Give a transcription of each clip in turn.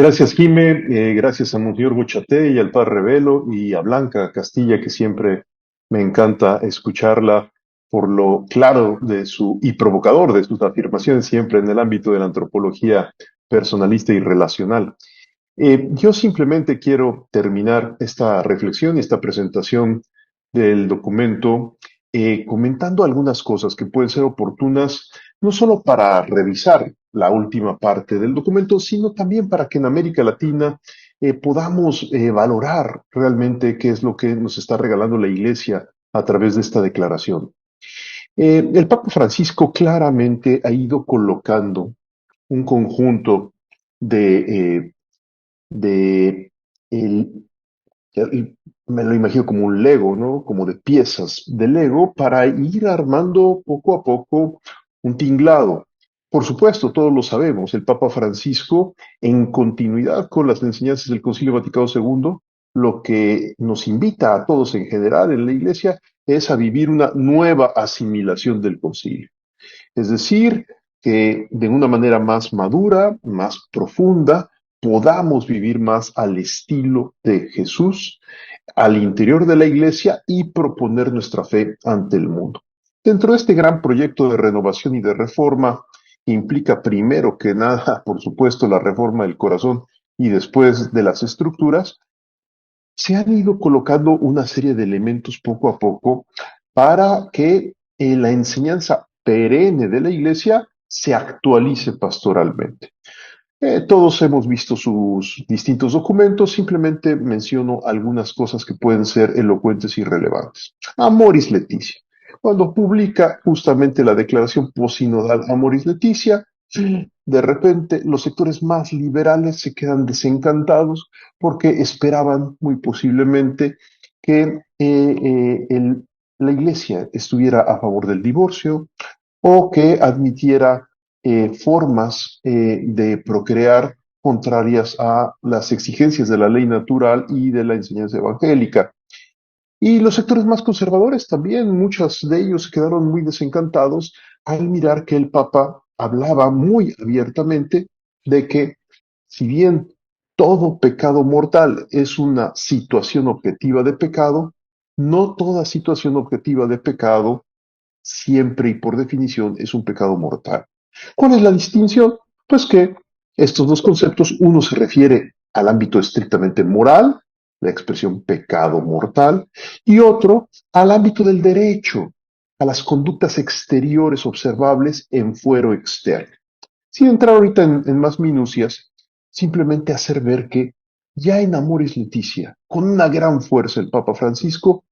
Gracias, Jime, gracias a Monseñor Buchaté y al Padre Revelo y a Blanca Castilla, que siempre me encanta escucharla por lo claro de su y provocador de sus afirmaciones siempre en el ámbito de la antropología personalista y relacional. Yo simplemente quiero terminar esta reflexión y esta presentación del documento comentando algunas cosas que pueden ser oportunas, no solo para revisar la última parte del documento, sino también para que en América Latina podamos valorar realmente qué es lo que nos está regalando la Iglesia a través de esta declaración. El Papa Francisco claramente ha ido colocando un conjunto de de el, me lo imagino como un Lego, ¿no? Como de piezas de Lego para ir armando poco a poco un tinglado. Por supuesto, todos lo sabemos, el Papa Francisco, en continuidad con las enseñanzas del Concilio Vaticano II, lo que nos invita a todos en general en la Iglesia es a vivir una nueva asimilación del concilio. Es decir, que de una manera más madura, más profunda, podamos vivir más al estilo de Jesús, al interior de la iglesia y proponer nuestra fe ante el mundo. Dentro de este gran proyecto de renovación y de reforma, que implica primero que nada, por supuesto, la reforma del corazón y después de las estructuras, se han ido colocando una serie de elementos poco a poco para que la enseñanza perenne de la Iglesia se actualice pastoralmente. Todos hemos visto sus distintos documentos, simplemente menciono algunas cosas que pueden ser elocuentes y relevantes. Amoris Laetitia. Cuando publica justamente la declaración posinodal Amoris Laetitia, de repente los sectores más liberales se quedan desencantados porque esperaban muy posiblemente que la Iglesia estuviera a favor del divorcio o que admitiera formas de procrear contrarias a las exigencias de la ley natural y de la enseñanza evangélica. Y los sectores más conservadores también, muchos de ellos quedaron muy desencantados al mirar que el Papa hablaba muy abiertamente de que si bien todo pecado mortal es una situación objetiva de pecado, no toda situación objetiva de pecado siempre y por definición es un pecado mortal. ¿Cuál es la distinción? Pues que estos dos conceptos, uno se refiere al ámbito estrictamente moral, la expresión pecado mortal, y otro al ámbito del derecho, a las conductas exteriores observables en fuero externo. Sin entrar ahorita en más minucias, simplemente hacer ver que ya en Amoris Laetitia, con una gran fuerza el Papa Francisco,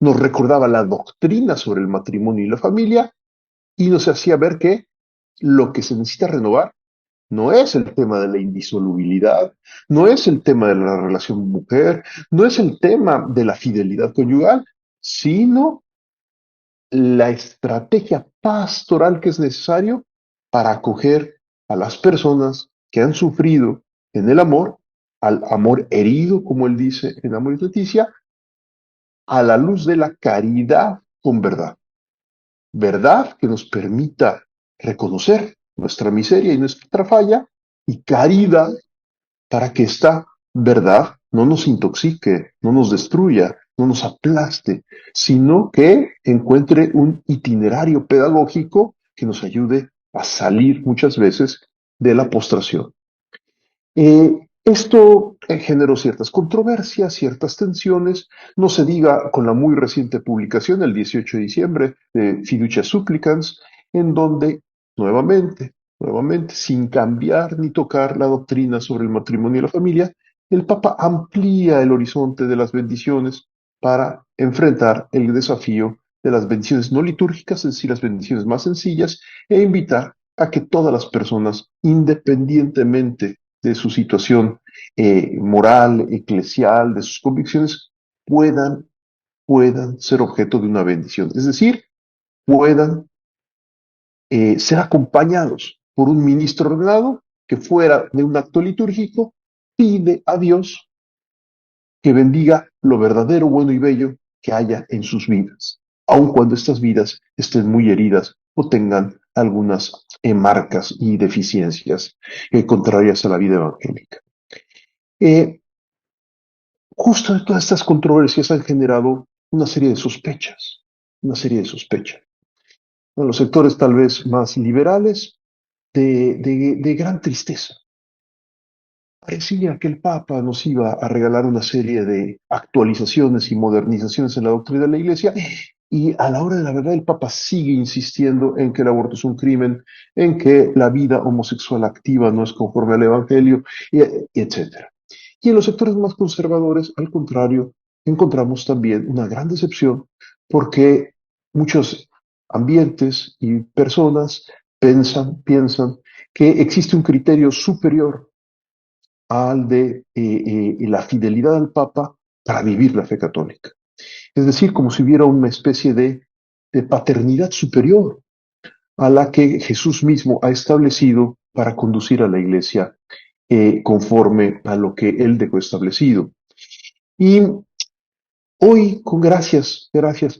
nos recordaba la doctrina sobre el matrimonio y la familia y nos hacía ver que lo que se necesita renovar no es el tema de la indisolubilidad, no es el tema de la relación mujer, no es el tema de la fidelidad conyugal, sino la estrategia pastoral que es necesario para acoger a las personas que han sufrido en el amor, al amor herido, como él dice en Amor y Leticia, a la luz de la caridad con verdad. Verdad que nos permita reconocer nuestra miseria y nuestra falla, y caridad para que esta verdad no nos intoxique, no nos destruya, no nos aplaste, sino que encuentre un itinerario pedagógico que nos ayude a salir muchas veces de la postración. Esto generó ciertas controversias, ciertas tensiones, no se diga con la muy reciente publicación, el 18 de diciembre, de Fiducia Supplicans, en donde nuevamente, sin cambiar ni tocar la doctrina sobre el matrimonio y la familia, el Papa amplía el horizonte de las bendiciones para enfrentar el desafío de las bendiciones no litúrgicas, es decir, las bendiciones más sencillas, e invitar a que todas las personas, independientemente de su situación moral, eclesial, de sus convicciones, puedan, puedan ser objeto de una bendición. Es decir, puedan ser acompañados por un ministro ordenado que fuera de un acto litúrgico, pide a Dios que bendiga lo verdadero, bueno y bello que haya en sus vidas, aun cuando estas vidas estén muy heridas o tengan algunas marcas y deficiencias contrarias a la vida evangélica. Eh, Justo de todas estas controversias han generado una serie de sospechas, una serie de sospechas. En los sectores tal vez más liberales, de gran tristeza. Parecía que el Papa nos iba a regalar una serie de actualizaciones y modernizaciones en la doctrina de la Iglesia, y a la hora de la verdad el Papa sigue insistiendo en que el aborto es un crimen, en que la vida homosexual activa no es conforme al Evangelio, etc. Y en los sectores más conservadores, al contrario, encontramos también una gran decepción porque muchos ambientes y personas piensan que existe un criterio superior al de la fidelidad al Papa para vivir la fe católica. Es decir, como si hubiera una especie de paternidad superior a la que Jesús mismo ha establecido para conducir a la Iglesia conforme a lo que Él dejó establecido. Y hoy, gracias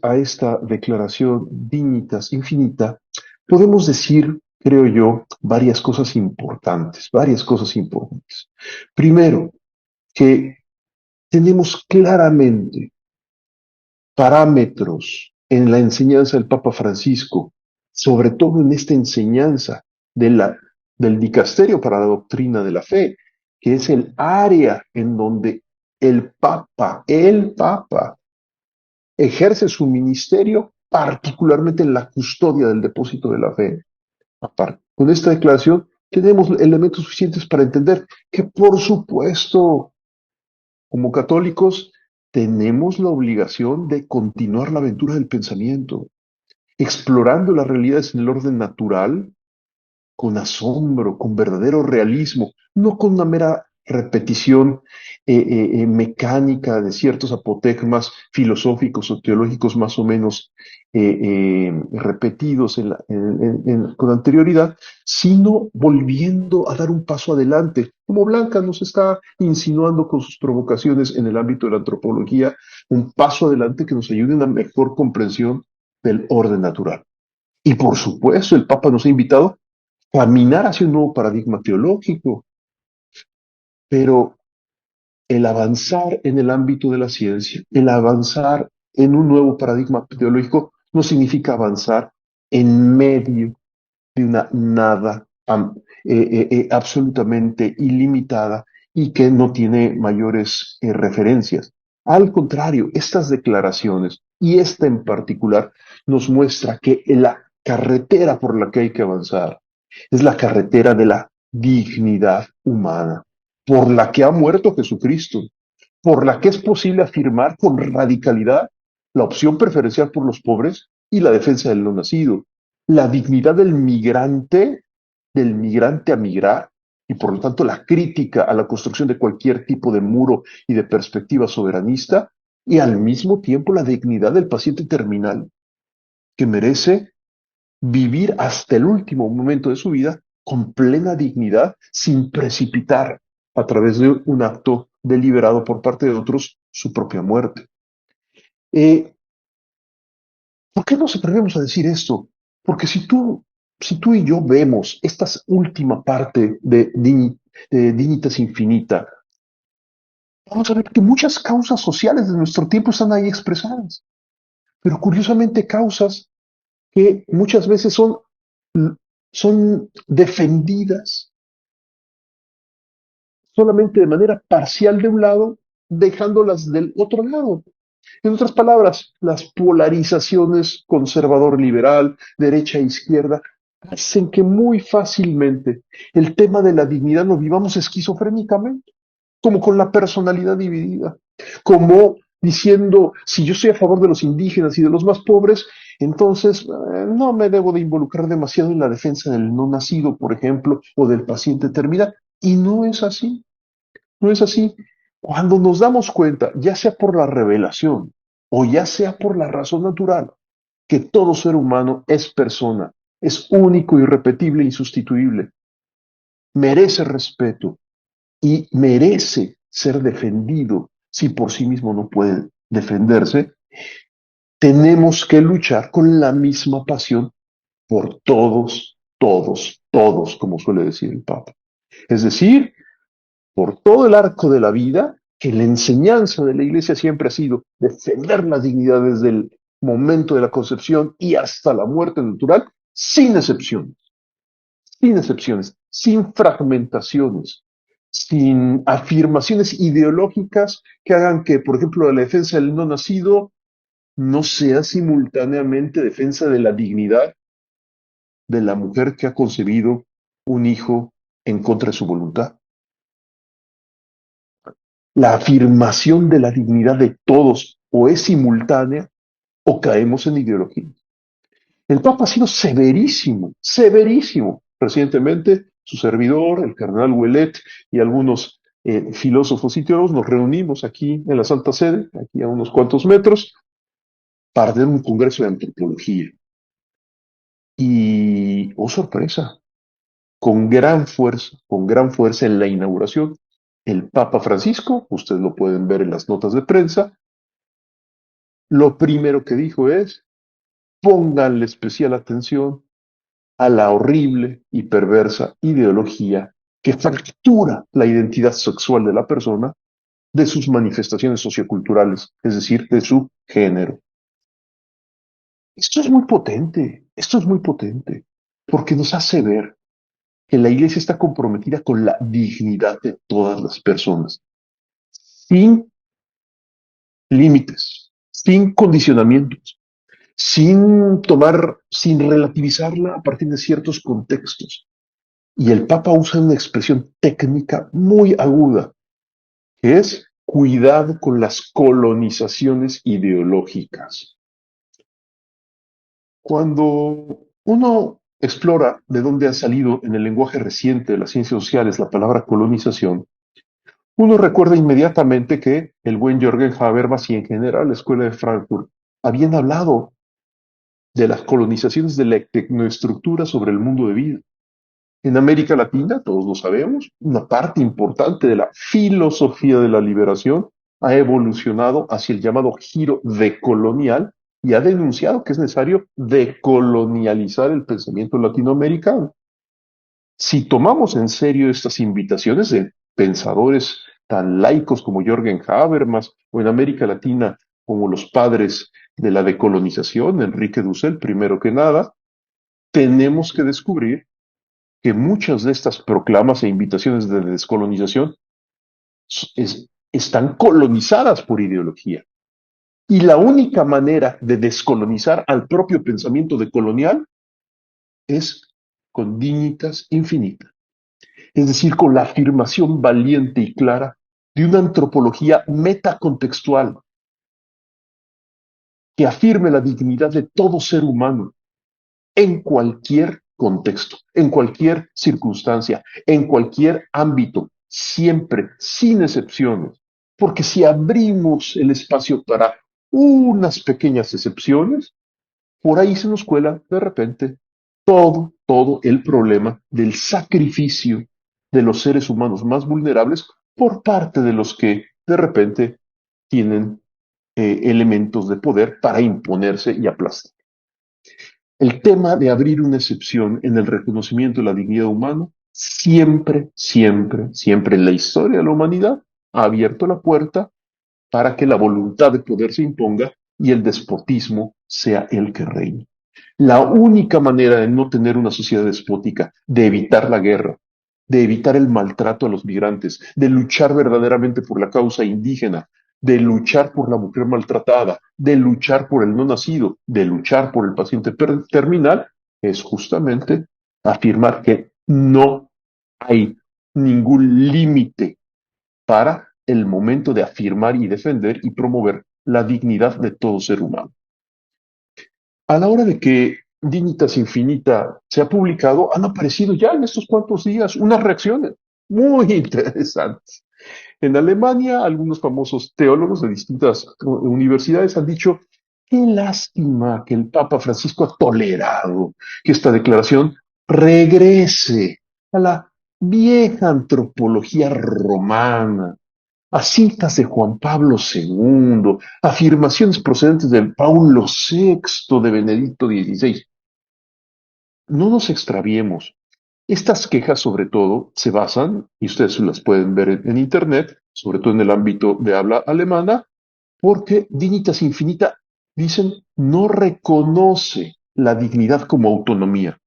a esta declaración dignitas infinita, podemos decir, creo yo, varias cosas importantes, varias cosas importantes. Primero, que tenemos claramente parámetros en la enseñanza del Papa Francisco, sobre todo en esta enseñanza de del dicasterio para la doctrina de la fe, que es el área en donde el Papa ejerce su ministerio, particularmente en la custodia del depósito de la fe. Aparte, con esta declaración tenemos elementos suficientes para entender que, por supuesto, como católicos, tenemos la obligación de continuar la aventura del pensamiento, explorando las realidades en el orden natural, con asombro, con verdadero realismo, no con una mera repetición mecánica de ciertos apotegmas filosóficos o teológicos más o menos repetidos con anterioridad, sino volviendo a dar un paso adelante, como Blanca nos está insinuando con sus provocaciones en el ámbito de la antropología, un paso adelante que nos ayude a una mejor comprensión del orden natural. Y por supuesto, el Papa nos ha invitado caminar hacia un nuevo paradigma teológico, pero el avanzar en el ámbito de la ciencia, el avanzar en un nuevo paradigma teológico, no significa avanzar en medio de una nada absolutamente ilimitada y que no tiene mayores referencias. Al contrario, estas declaraciones y esta en particular nos muestra que la carretera por la que hay que avanzar es la carretera de la dignidad humana, por la que ha muerto Jesucristo, por la que es posible afirmar con radicalidad la opción preferencial por los pobres y la defensa del no nacido, la dignidad del migrante a migrar, y por lo tanto la crítica a la construcción de cualquier tipo de muro y de perspectiva soberanista, y al mismo tiempo la dignidad del paciente terminal, que merece vivir hasta el último momento de su vida con plena dignidad, sin precipitar a través de un acto deliberado por parte de otros su propia muerte. Eh, ¿Por qué nos atrevemos a decir esto? Porque si tú y yo vemos esta última parte de Dignitas Infinita, vamos a ver que muchas causas sociales de nuestro tiempo están ahí expresadas, pero curiosamente causas que muchas veces son defendidas solamente de manera parcial de un lado, dejándolas del otro lado. En otras palabras, las polarizaciones conservador-liberal, derecha-izquierda, hacen que muy fácilmente el tema de la dignidad lo vivamos esquizofrénicamente, como con la personalidad dividida, como diciendo, si yo estoy a favor de los indígenas y de los más pobres, entonces no me debo de involucrar demasiado en la defensa del no nacido, por ejemplo, o del paciente terminal. Y no es así. No es así. Cuando nos damos cuenta, ya sea por la revelación o ya sea por la razón natural, que todo ser humano es persona, es único, irrepetible, insustituible, merece respeto y merece ser defendido si por sí mismo no puede defenderse, tenemos que luchar con la misma pasión por todos, todos, todos, como suele decir el Papa. Es decir, por todo el arco de la vida, que la enseñanza de la Iglesia siempre ha sido defender la dignidad desde el momento de la concepción y hasta la muerte natural, sin excepciones, sin fragmentaciones, sin afirmaciones ideológicas que hagan que, por ejemplo, la defensa del no nacido no sea simultáneamente defensa de la dignidad de la mujer que ha concebido un hijo en contra de su voluntad. La afirmación de la dignidad de todos o es simultánea o caemos en ideología. El Papa ha sido severísimo, severísimo. Recientemente, su servidor, el cardenal Ouellet y algunos filósofos y teólogos nos reunimos aquí en la Santa Sede, aquí a unos cuantos metros, para tener un congreso de antropología. Y, oh sorpresa, con gran fuerza en la inauguración, el Papa Francisco, ustedes lo pueden ver en las notas de prensa, lo primero que dijo es, pónganle especial atención a la horrible y perversa ideología que fractura la identidad sexual de la persona de sus manifestaciones socioculturales, es decir, de su género. Esto es muy potente, porque nos hace ver que la Iglesia está comprometida con la dignidad de todas las personas, sin límites, sin condicionamientos, sin relativizarla a partir de ciertos contextos. Y el Papa usa una expresión técnica muy aguda, que es cuidado con las colonizaciones ideológicas. Cuando uno explora de dónde ha salido en el lenguaje reciente de las ciencias sociales la palabra colonización, uno recuerda inmediatamente que el buen Jürgen Habermas y en general la Escuela de Frankfurt habían hablado de las colonizaciones de la tecnoestructura sobre el mundo de vida. En América Latina, todos lo sabemos, una parte importante de la filosofía de la liberación ha evolucionado hacia el llamado giro decolonial y ha denunciado que es necesario decolonializar el pensamiento latinoamericano. Si tomamos en serio estas invitaciones de pensadores tan laicos como Jürgen Habermas o en América Latina como los padres de la decolonización, Enrique Dussel, primero que nada, tenemos que descubrir que muchas de estas proclamas e invitaciones de descolonización están colonizadas por ideología. Y la única manera de descolonizar al propio pensamiento decolonial es con dignitas infinitas, es decir, con la afirmación valiente y clara de una antropología metacontextual que afirme la dignidad de todo ser humano en cualquier contexto, en cualquier circunstancia, en cualquier ámbito, siempre, sin excepciones. Porque si abrimos el espacio para unas pequeñas excepciones, por ahí se nos cuela de repente todo el problema del sacrificio de los seres humanos más vulnerables por parte de los que de repente tienen elementos de poder para imponerse y aplastar. El tema de abrir una excepción en el reconocimiento de la dignidad humana siempre, siempre, siempre en la historia de la humanidad ha abierto la puerta para que la voluntad de poder se imponga y el despotismo sea el que reine. La única manera de no tener una sociedad despótica, de evitar la guerra, de evitar el maltrato a los migrantes, de luchar verdaderamente por la causa indígena, de luchar por la mujer maltratada, de luchar por el no nacido, de luchar por el paciente terminal, es justamente afirmar que no hay ningún límite para el momento de afirmar y defender y promover la dignidad de todo ser humano. A la hora de que Dignitas Infinita se ha publicado, han aparecido ya en estos cuantos días unas reacciones muy interesantes. En Alemania, algunos famosos teólogos de distintas universidades han dicho, qué lástima que el Papa Francisco ha tolerado que esta declaración regrese a la vieja antropología romana, a citas de Juan Pablo II, afirmaciones procedentes de Paulo VI, de Benedicto XVI. No nos extraviemos. Estas quejas, sobre todo, se basan, y ustedes las pueden ver en Internet, sobre todo en el ámbito de habla alemana, porque Dignitas Infinita, dicen, no reconoce la dignidad como autonomía.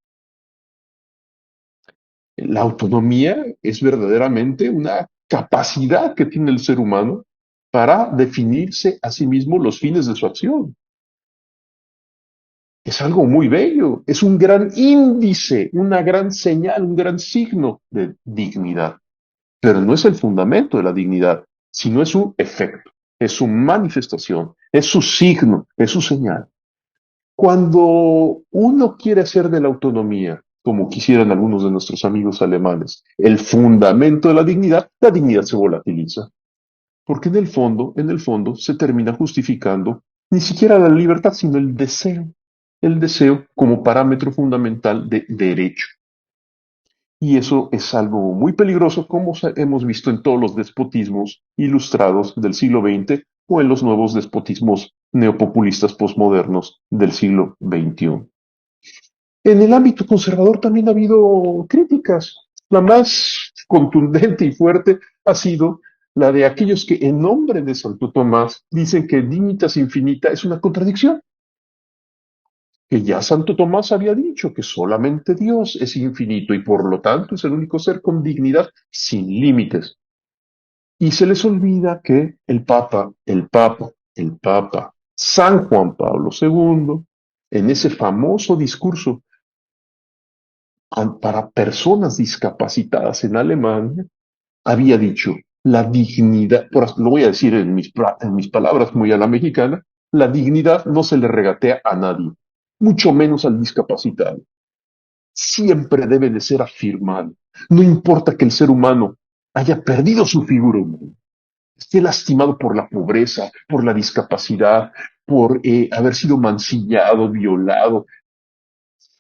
La autonomía es verdaderamente una capacidad que tiene el ser humano para definirse a sí mismo los fines de su acción. Es algo muy bello, es un gran índice, una gran señal, un gran signo de dignidad. Pero no es el fundamento de la dignidad, sino es su efecto, es su manifestación, es su signo, es su señal. Cuando uno quiere hacer de la autonomía, como quisieran algunos de nuestros amigos alemanes, el fundamento de la dignidad se volatiliza. Porque en el fondo, se termina justificando ni siquiera la libertad, sino el deseo como parámetro fundamental de derecho. Y eso es algo muy peligroso, como hemos visto en todos los despotismos ilustrados del siglo XX o en los nuevos despotismos neopopulistas posmodernos del siglo XXI. En el ámbito conservador también ha habido críticas. La más contundente y fuerte ha sido la de aquellos que en nombre de Santo Tomás dicen que Dignitas Infinita es una contradicción, que ya Santo Tomás había dicho que solamente Dios es infinito y por lo tanto es el único ser con dignidad sin límites. Y se les olvida que el Papa, San Juan Pablo II, en ese famoso discurso para personas discapacitadas en Alemania, había dicho, la dignidad, lo voy a decir en mis palabras muy a la mexicana, la dignidad no se le regatea a nadie, mucho menos al discapacitado. Siempre debe de ser afirmado. No importa que el ser humano haya perdido su figura humana, esté lastimado por la pobreza, por la discapacidad, por haber sido mancillado, violado,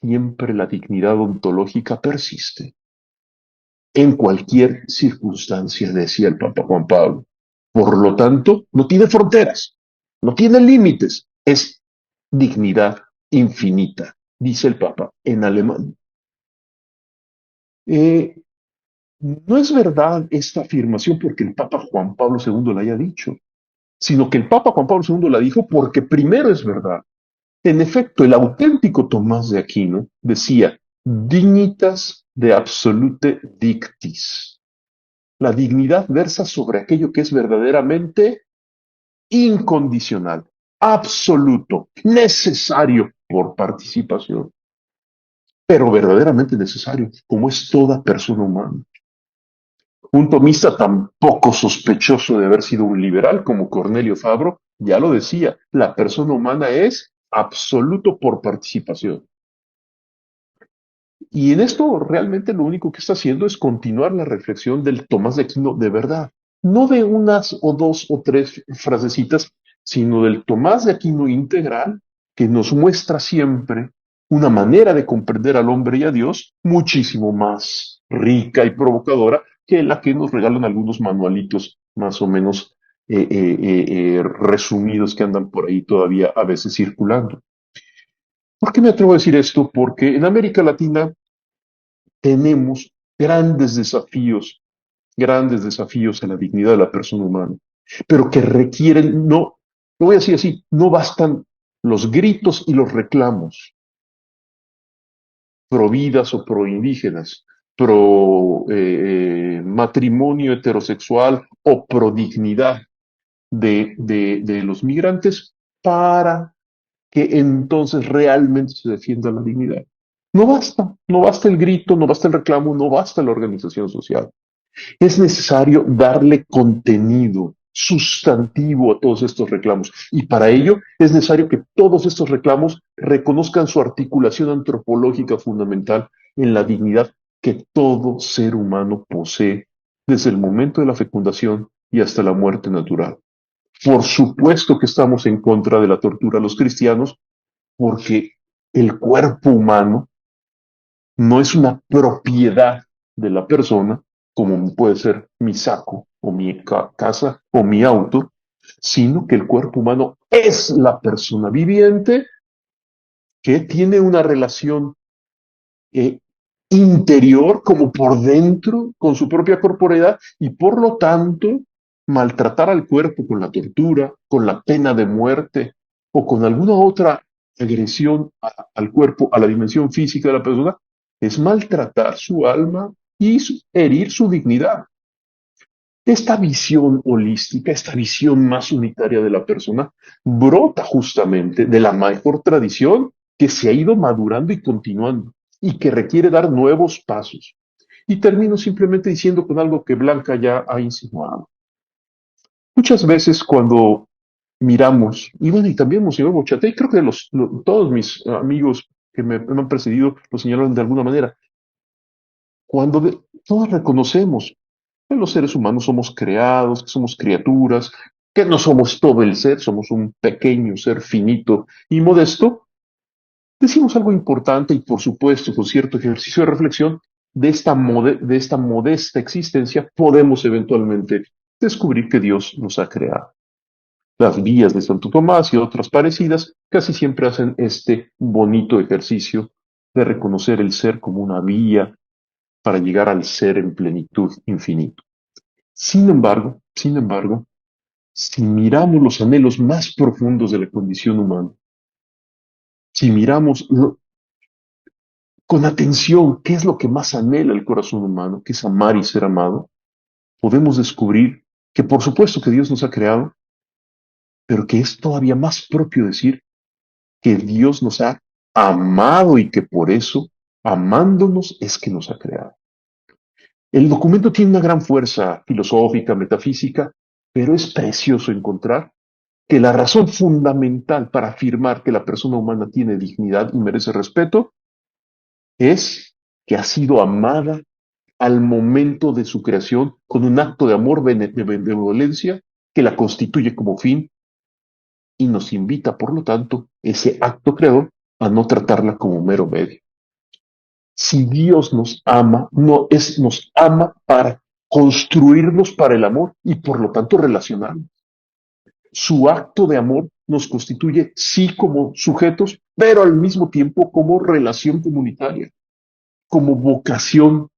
siempre la dignidad ontológica persiste. En cualquier circunstancia, decía el Papa Juan Pablo. Por lo tanto, no tiene fronteras, no tiene límites, es dignidad infinita, dice el Papa en alemán. Eh, no es verdad esta afirmación porque el Papa Juan Pablo II la haya dicho, sino que el Papa Juan Pablo II la dijo porque primero es verdad. En efecto, el auténtico Tomás de Aquino decía, dignitas de absolute dictis. La dignidad versa sobre aquello que es verdaderamente incondicional, absoluto, necesario por participación, pero verdaderamente necesario, como es toda persona humana. Un tomista tan poco sospechoso de haber sido un liberal como Cornelio Fabro ya lo decía, la persona humana es absoluto por participación. Y en esto realmente lo único que está haciendo es continuar la reflexión del Tomás de Aquino de verdad, no de unas o dos o tres frasecitas, sino del Tomás de Aquino integral que nos muestra siempre una manera de comprender al hombre y a Dios muchísimo más rica y provocadora que la que nos regalan algunos manualitos más o menos resumidos que andan por ahí todavía a veces circulando. ¿Por qué me atrevo a decir esto? Porque en América Latina tenemos grandes desafíos a la dignidad de la persona humana, pero que requieren, no, lo voy a decir así, no bastan los gritos y los reclamos pro vidas o pro indígenas, pro matrimonio heterosexual o pro dignidad de los migrantes para que entonces realmente se defienda la dignidad. No basta el grito, no basta el reclamo, no basta la organización social. Es necesario darle contenido sustantivo a todos estos reclamos. Y para ello es necesario que todos estos reclamos reconozcan su articulación antropológica fundamental en la dignidad que todo ser humano posee desde el momento de la fecundación y hasta la muerte natural. Por supuesto que estamos en contra de la tortura a los cristianos, porque el cuerpo humano no es una propiedad de la persona, como puede ser mi saco o mi casa o mi auto, sino que el cuerpo humano es la persona viviente que tiene una relación interior como por dentro, con su propia corporeidad, y por lo tanto maltratar al cuerpo con la tortura, con la pena de muerte o con alguna otra agresión al cuerpo, a la dimensión física de la persona, es maltratar su alma y herir su dignidad. Esta visión holística, esta visión más unitaria de la persona, brota justamente de la mejor tradición que se ha ido madurando y continuando y que requiere dar nuevos pasos. Y termino simplemente diciendo con algo que Blanca ya ha insinuado. Muchas veces cuando miramos, y bueno, y también Monseñor Bochatey, creo que todos mis amigos que me han precedido lo señalaron de alguna manera, todos reconocemos que los seres humanos somos creados, que somos criaturas, que no somos todo el ser, somos un pequeño ser finito y modesto, decimos algo importante y por supuesto con cierto ejercicio de reflexión de esta modesta existencia podemos eventualmente descubrir que Dios nos ha creado. Las vías de Santo Tomás y otras parecidas casi siempre hacen este bonito ejercicio de reconocer el ser como una vía para llegar al ser en plenitud infinito. Sin embargo, si miramos los anhelos más profundos de la condición humana, si miramos con atención qué es lo que más anhela el corazón humano, que es amar y ser amado, podemos descubrir que por supuesto que Dios nos ha creado, pero que es todavía más propio decir que Dios nos ha amado y que por eso, amándonos, es que nos ha creado. El documento tiene una gran fuerza filosófica, metafísica, pero es precioso encontrar que la razón fundamental para afirmar que la persona humana tiene dignidad y merece respeto es que ha sido amada al momento de su creación con un acto de amor, de benevolencia que la constituye como fin y nos invita, por lo tanto, ese acto creador a no tratarla como mero medio. Si Dios nos ama, nos ama para construirnos para el amor y por lo tanto relacionarnos. Su acto de amor nos constituye sí como sujetos, pero al mismo tiempo como relación comunitaria, como vocación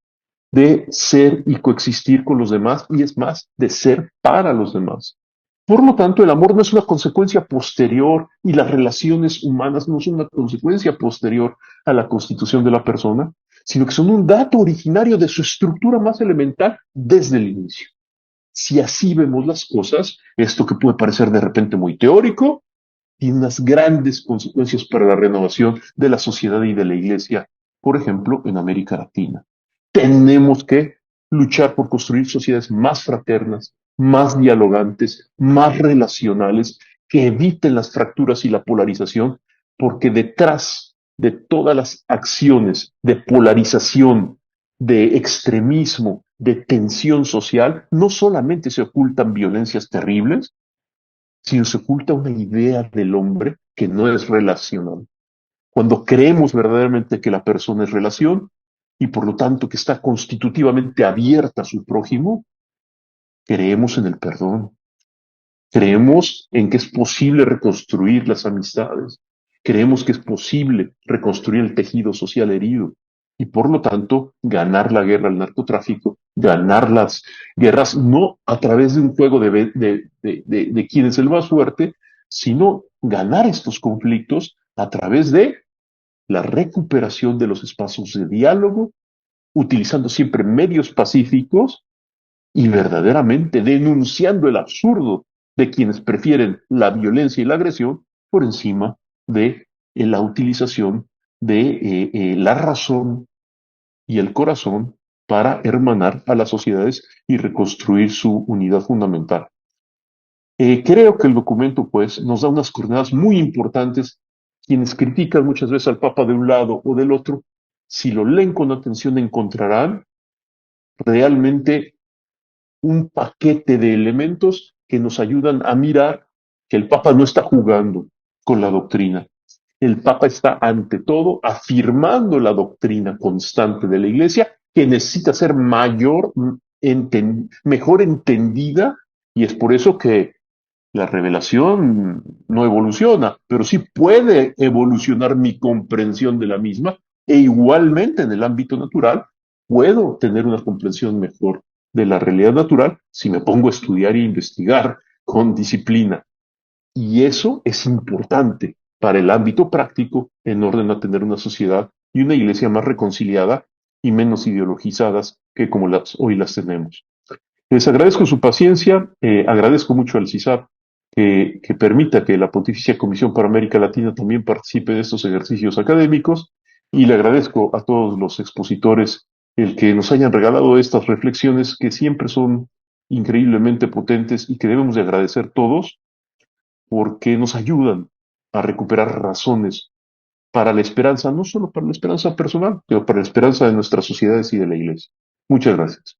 de ser y coexistir con los demás, y es más, de ser para los demás. Por lo tanto, el amor no es una consecuencia posterior y las relaciones humanas no son una consecuencia posterior a la constitución de la persona, sino que son un dato originario de su estructura más elemental desde el inicio. Si así vemos las cosas, esto que puede parecer de repente muy teórico, tiene unas grandes consecuencias para la renovación de la sociedad y de la iglesia, por ejemplo, en América Latina. Tenemos que luchar por construir sociedades más fraternas, más dialogantes, más relacionales, que eviten las fracturas y la polarización, porque detrás de todas las acciones de polarización, de extremismo, de tensión social, no solamente se ocultan violencias terribles, sino se oculta una idea del hombre que no es relacional. Cuando creemos verdaderamente que la persona es relación y por lo tanto que está constitutivamente abierta a su prójimo, creemos en el perdón, creemos en que es posible reconstruir las amistades, creemos que es posible reconstruir el tejido social herido y por lo tanto ganar la guerra al narcotráfico, ganar las guerras no a través de un juego de quién es el más fuerte, sino ganar estos conflictos a través de la recuperación de los espacios de diálogo, utilizando siempre medios pacíficos y verdaderamente denunciando el absurdo de quienes prefieren la violencia y la agresión por encima de la utilización de la razón y el corazón para hermanar a las sociedades y reconstruir su unidad fundamental. Creo que el documento, pues, nos da unas coordenadas muy importantes. Quienes critican muchas veces al Papa de un lado o del otro, si lo leen con atención, encontrarán realmente un paquete de elementos que nos ayudan a mirar que el Papa no está jugando con la doctrina. El Papa está, ante todo, afirmando la doctrina constante de la Iglesia, que necesita ser mejor entendida, y es por eso que la revelación no evoluciona, pero sí puede evolucionar mi comprensión de la misma E igualmente en el ámbito natural, puedo tener una comprensión mejor de la realidad natural si me pongo a estudiar e investigar con disciplina. Y eso es importante para el ámbito práctico en orden a tener una sociedad y una iglesia más reconciliada y menos ideologizadas que como hoy las tenemos. Les agradezco su paciencia, agradezco mucho al CISAP que permita que la Pontificia Comisión para América Latina también participe de estos ejercicios académicos y le agradezco a todos los expositores el que nos hayan regalado estas reflexiones que siempre son increíblemente potentes y que debemos de agradecer todos porque nos ayudan a recuperar razones para la esperanza, no solo para la esperanza personal, pero para la esperanza de nuestras sociedades y de la Iglesia. Muchas gracias.